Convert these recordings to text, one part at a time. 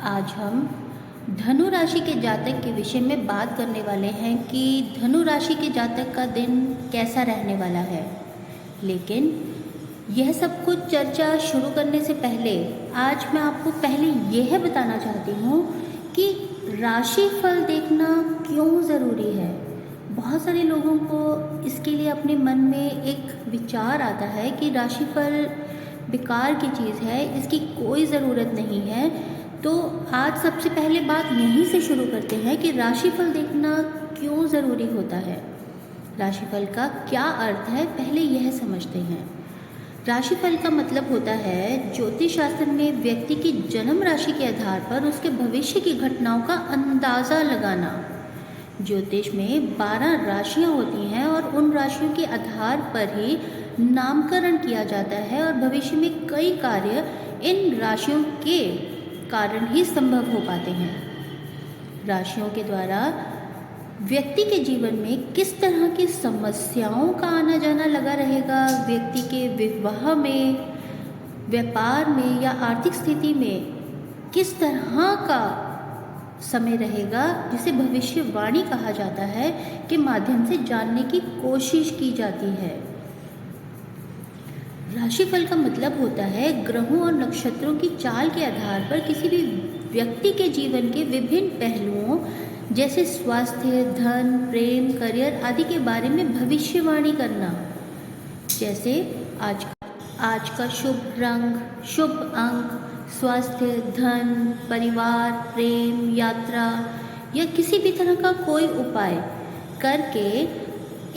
आज हम धनु राशि के जातक के विषय में बात करने वाले हैं कि धनु राशि के जातक का दिन कैसा रहने वाला है। लेकिन यह सब कुछ चर्चा शुरू करने से पहले आज मैं आपको पहले यह बताना चाहती हूँ कि राशि फल देखना क्यों ज़रूरी है। बहुत सारे लोगों को इसके लिए अपने मन में एक विचार आता है कि राशि फल बेकार की चीज़ है, इसकी कोई ज़रूरत नहीं है। तो आज सबसे पहले बात यहीं से शुरू करते हैं कि राशिफल देखना क्यों ज़रूरी होता है। राशिफल का क्या अर्थ है, पहले यह समझते हैं। राशिफल का मतलब होता है ज्योतिष शास्त्र में व्यक्ति की जन्म राशि के आधार पर उसके भविष्य की घटनाओं का अंदाज़ा लगाना। ज्योतिष में 12 राशियाँ होती हैं और उन राशियों के आधार पर ही नामकरण किया जाता है और भविष्य में कई कार्य इन राशियों के कारण ही संभव हो पाते हैं। राशियों के द्वारा व्यक्ति के जीवन में किस तरह की समस्याओं का आना जाना लगा रहेगा, व्यक्ति के विवाह में, व्यापार में या आर्थिक स्थिति में किस तरह का समय रहेगा, जिसे भविष्यवाणी कहा जाता है, के माध्यम से जानने की कोशिश की जाती है। राशिफल का मतलब होता है ग्रहों और नक्षत्रों की चाल के आधार पर किसी भी व्यक्ति के जीवन के विभिन्न पहलुओं जैसे स्वास्थ्य, धन, प्रेम, करियर आदि के बारे में भविष्यवाणी करना। जैसे आज का शुभ रंग, शुभ अंक, स्वास्थ्य, धन, परिवार, प्रेम, यात्रा या किसी भी तरह का कोई उपाय करके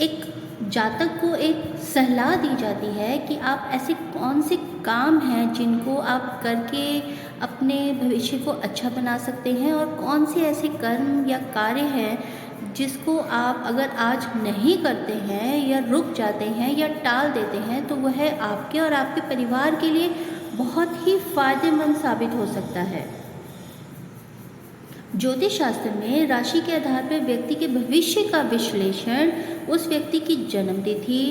एक जातक को एक सलाह दी जाती है कि आप ऐसे कौन से काम हैं जिनको आप करके अपने भविष्य को अच्छा बना सकते हैं और कौन से ऐसे कर्म या कार्य हैं जिसको आप अगर आज नहीं करते हैं या रुक जाते हैं या टाल देते हैं तो वह आपके और आपके परिवार के लिए बहुत ही फायदेमंद साबित हो सकता है। ज्योतिष शास्त्र में राशि के आधार पर व्यक्ति के भविष्य का विश्लेषण उस व्यक्ति की जन्म तिथि,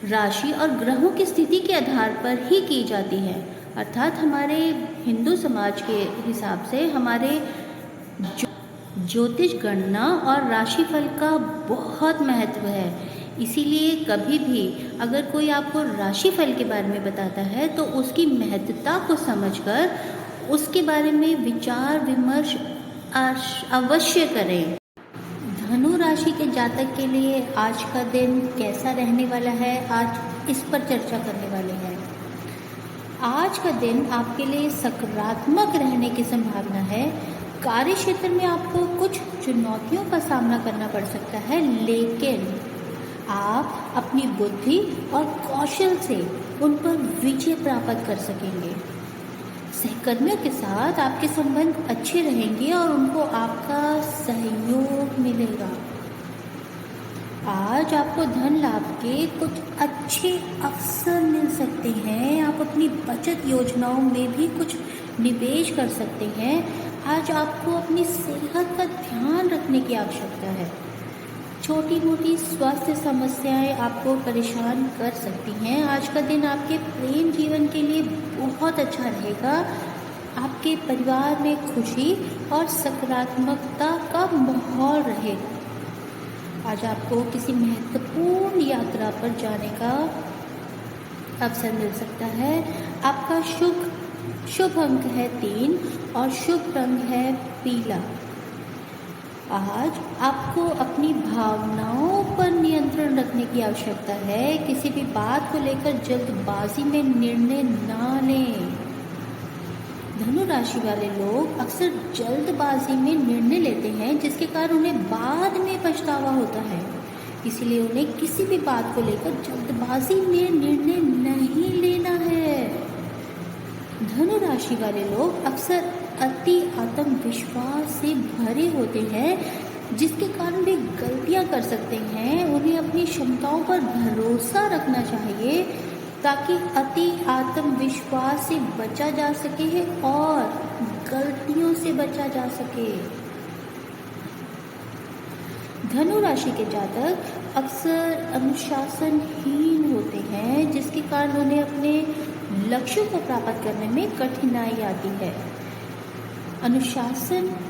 राशि और ग्रहों की स्थिति के आधार पर ही की जाती है। अर्थात हमारे हिंदू समाज के हिसाब से हमारे ज्योतिष गणना और राशिफल का बहुत महत्व है। इसीलिए कभी भी अगर कोई आपको राशिफल के बारे में बताता है तो उसकी महत्वता को समझकर उसके बारे में विचार विमर्श अवश्य करें। धनु राशि के जातक के लिए आज का दिन कैसा रहने वाला है, आज इस पर चर्चा करने वाले हैं। आज का दिन आपके लिए सकारात्मक रहने की संभावना है। कार्य क्षेत्र में आपको कुछ चुनौतियों का सामना करना पड़ सकता है, लेकिन आप अपनी बुद्धि और कौशल से उन पर विजय प्राप्त कर सकेंगे। सहकर्मियों के साथ आपके संबंध अच्छे रहेंगे और उनको आपका सहयोग मिलेगा। आज आपको धन लाभ के कुछ अच्छे अवसर मिल सकते हैं। आप अपनी बचत योजनाओं में भी कुछ निवेश कर सकते हैं। आज आपको अपनी सेहत का ध्यान रखने की आवश्यकता है। छोटी मोटी स्वास्थ्य समस्याएं आपको परेशान कर सकती हैं। आज का दिन आपके प्रेम जीवन के लिए बहुत अच्छा रहेगा। आपके परिवार में खुशी और सकारात्मकता का माहौल रहेगा। आज आपको किसी महत्वपूर्ण यात्रा पर जाने का अवसर मिल सकता है। आपका शुभ अंक है 3 और शुभ रंग है पीला। आज आपको अपनी भावनाओं पर नियंत्रण रखने की आवश्यकता है। किसी भी बात को लेकर जल्दबाजी में निर्णय ना लें। धनु राशि वाले लोग अक्सर जल्दबाजी में निर्णय लेते हैं जिसके कारण उन्हें बाद में पछतावा होता है। इसलिए उन्हें किसी भी बात को लेकर जल्दबाजी में निर्णय नहीं लेना है। धनु राशि वाले लोग अक्सर अति आत्मविश्वास से भरे होते हैं जिसके कारण वे गलतियां कर सकते हैं। उन्हें अपनी क्षमताओं पर भरोसा रखना चाहिए ताकि अति आत्मविश्वास से बचा जा सके और गलतियों से बचा जा सके। धनु राशि के जातक अक्सर अनुशासनहीन होते हैं जिसके कारण उन्हें अपने लक्ष्यों को प्राप्त करने में कठिनाई आती है। अनुशासनहीनता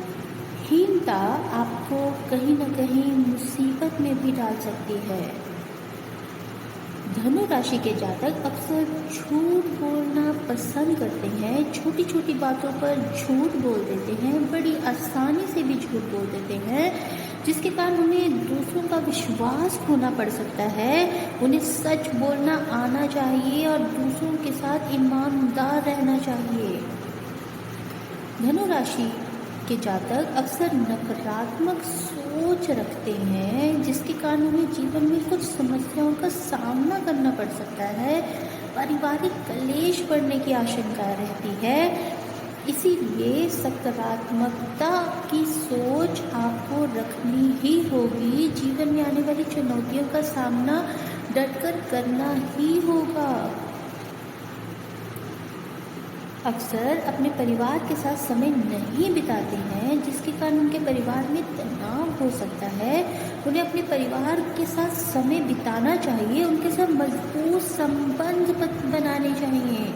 आपको कहीं न कहीं मुसीबत में भी डाल सकती है। धनु राशि के जातक अक्सर झूठ बोलना पसंद करते हैं। छोटी छोटी बातों पर झूठ बोल देते हैं, बड़ी आसानी से भी झूठ बोल देते हैं, जिसके कारण उन्हें दूसरों का विश्वास खोना पड़ सकता है। उन्हें सच बोलना आना चाहिए और दूसरों के साथ ईमानदार रहना चाहिए। धनु राशि के जातक अक्सर नकारात्मक सोच रखते हैं, जिसके कारण उन्हें जीवन में कुछ समस्याओं का सामना करना पड़ सकता है। पारिवारिक कलेश बढ़ने की आशंका रहती है। इसीलिए सकारात्मकता की सोच आपको रखनी ही होगी। जीवन में आने वाली चुनौतियों का सामना डटकर करना ही होगा। अक्सर अपने परिवार के साथ समय नहीं बिताते हैं, जिसके कारण उनके परिवार में तनाव हो सकता है। उन्हें अपने परिवार के साथ समय बिताना चाहिए, उनके साथ मजबूत संबंध बनाने चाहिए।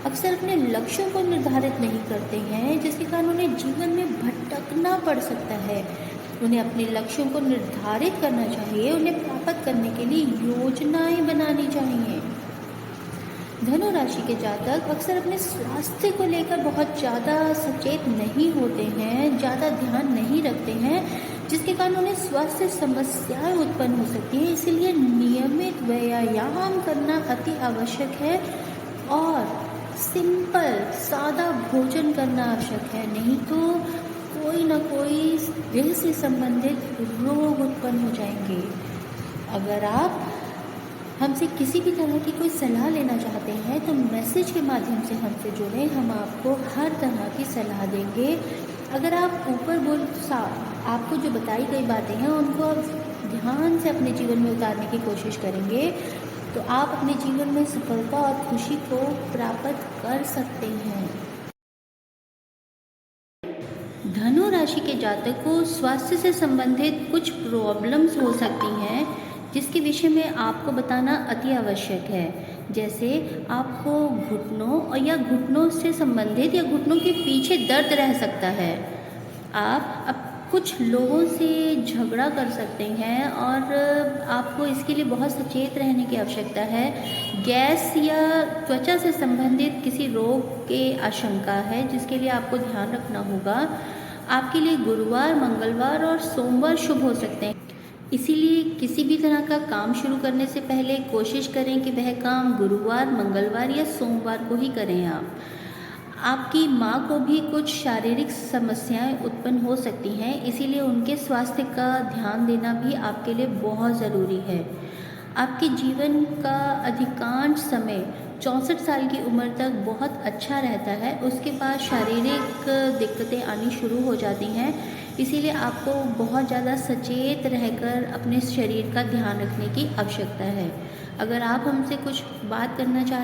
अक्सर अपने लक्ष्यों को निर्धारित नहीं करते हैं, जिसके कारण उन्हें जीवन में भटकना पड़ सकता है। उन्हें अपने लक्ष्यों को निर्धारित करना चाहिए, उन्हें प्राप्त करने के लिए योजनाएं बनानी चाहिए। धनु राशि के जातक अक्सर अपने स्वास्थ्य को लेकर बहुत ज़्यादा सचेत नहीं होते हैं, ज़्यादा ध्यान नहीं रखते हैं, जिसके कारण उन्हें स्वास्थ्य समस्याएं उत्पन्न हो सकती हैं। इसलिए नियमित व्यायाम करना अति आवश्यक है और सिंपल सादा भोजन करना आवश्यक है, नहीं तो कोई ना कोई देह से संबंधित रोग उत्पन्न हो जाएंगे। अगर आप हमसे किसी भी तरह की कोई सलाह लेना चाहते हैं तो मैसेज के माध्यम से हमसे जुड़ें, हम आपको हर तरह की सलाह देंगे। अगर आप आपको जो बताई गई बातें हैं उनको आप ध्यान से अपने जीवन में उतारने की कोशिश करेंगे तो आप अपने जीवन में सफलता और खुशी को प्राप्त कर सकते हैं। धनु राशि के जातक को स्वास्थ्य से संबंधित कुछ प्रॉब्लम्स हो सकती हैं, जिसके विषय में आपको बताना अति आवश्यक है। जैसे आपको घुटनों या घुटनों से संबंधित या घुटनों के पीछे दर्द रह सकता है। आप अब कुछ लोगों से झगड़ा कर सकते हैं और आपको इसके लिए बहुत सचेत रहने की आवश्यकता है। गैस या त्वचा से संबंधित किसी रोग के आशंका है, जिसके लिए आपको ध्यान रखना होगा। आपके लिए गुरुवार, मंगलवार और सोमवार शुभ हो सकते हैं, इसीलिए किसी भी तरह का काम शुरू करने से पहले कोशिश करें कि वह काम गुरुवार, मंगलवार या सोमवार को ही करें। आपकी माँ को भी कुछ शारीरिक समस्याएं उत्पन्न हो सकती हैं, इसीलिए उनके स्वास्थ्य का ध्यान देना भी आपके लिए बहुत ज़रूरी है। आपके जीवन का अधिकांश समय 64 साल की उम्र तक बहुत अच्छा रहता है, उसके बाद शारीरिक दिक्कतें आनी शुरू हो जाती हैं। इसीलिए आपको बहुत ज़्यादा सचेत रहकर अपने शरीर का ध्यान रखने की आवश्यकता है। अगर आप हमसे कुछ बात करना चाहते